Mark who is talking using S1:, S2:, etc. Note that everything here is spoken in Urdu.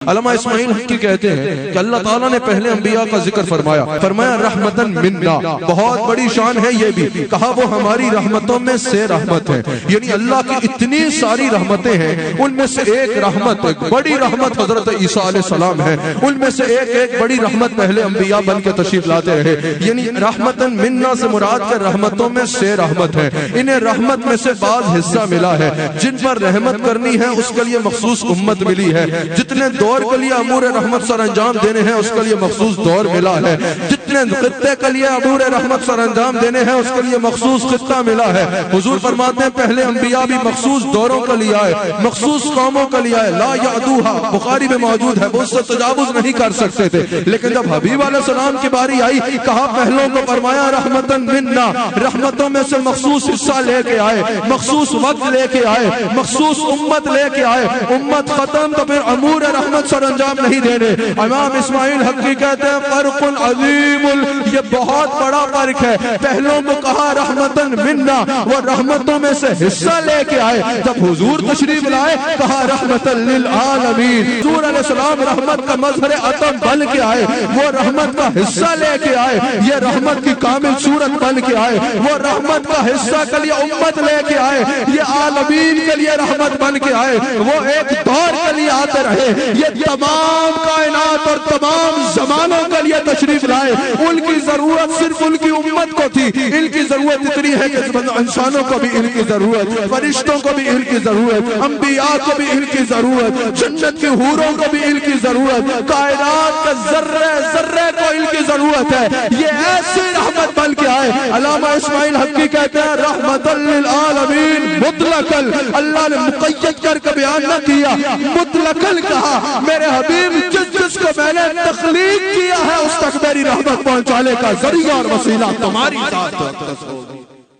S1: علامہ اسماعیل حقی کہتے ہیں کہ اللہ تعالیٰ نے پہلے انبیاء کا ذکر فرمایا رحمتن منا، بہت بڑی شان ہے یہ بھی، کہا وہ ہماری رحمتوں میں سے رحمت ہے، یعنی اللہ کی اتنی ساری رحمتیں ہیں، ان میں سے ایک رحمت، ایک بڑی رحمت حضرت عیسیٰ علیہ السلام ہے، ان میں سے ایک بڑی رحمت پہلے انبیاء بن کے تشریف لاتے رہے، یعنی رحمتن منا سے مراد کے رحمتوں میں سے رحمت ہے، انہیں رحمت میں سے بعض حصہ ملا ہے، جن پر رحمت کرنی ہے اس کے لیے مخصوص امت ملی ہے، جتنے دور کے لیے امور رحمت سر انجام دینے ہیں اس کے لیے مخصوص دور ملا ہے، جتنے خطے کے لیے امور رحمت سر انجام دینے ہیں اس کے لیے مخصوص خطہ ملا ہے۔ حضور فرماتے ہیں پہلے انبیاء بھی مخصوص دوروں کا لیا ہے، مخصوص قوموں کا لیا ہے، لا یعدوہا بخاری میں موجود ہے، وہ اس سے تجاوز نہیں کر سکتے تھے، لیکن جب حبیب علیہ السلام کی باری آئی کہا پہلوں کو فرمایا رحمتن منا، رحمتوں میں سے مخصوص حصہ لے کے آئے، مخصوص وقت لے کے آئے، مخصوص امت لے کے آئے، امت ختم تو پھر امور رحمت سر انجام نہیں دینے۔ امام اسماعیل حقی کہتے ہیں فرق عظیم، یہ بہت بڑا فرق ہے، پہلوں کو کہا رحمتن منا، وہ رحمتوں میں سے حصہ لے کے آئے، جب حضور تشریف لائے کہا رحمتن للعالمین، حضور علیہ السلام رحمت کا مظہر عطم بن کے آئے، وہ رحمت کا حصہ لے کے آئے، یہ رحمت کی کامل صورت بن کے آئے، وہ رحمت کا حصہ کے لیے امت لے کے آئے، یہ عالمین کے لیے رحمت بن کے آئے، وہ ایک دور کے لیے آتے رہے، یہ تمام کائنات اور تمام زمانوں کے لیے تشریف لائے، ان کی ضرورت صرف ان کی امت کو تھی، ان کی ضرورت اتنی ہے کہ انسانوں کو بھی ان کی ضرورت، فرشتوں کو بھی ان کی ضرورت، انبیاء کو بھی ان کی ضرورت، جنت کی حوروں کو بھی ان کی ضرورت، کائنات کے ذرے ذرے کو ان کی ضرورت ہے، یہ ایسی رحمت بن کے آئے۔ علامہ اسماعیل حقی کہتے ہیں رحمت للعالمین مطلقاً، اللہ نے مقید کر کے بیان نہ کیا، مطلقاً کہا میرے حبیب جس کو میں نے تخلیق کیا ہے اس تک میری رحمت پہنچانے کا ذریعہ اور وسیلہ تمہاری ذات ہوگی۔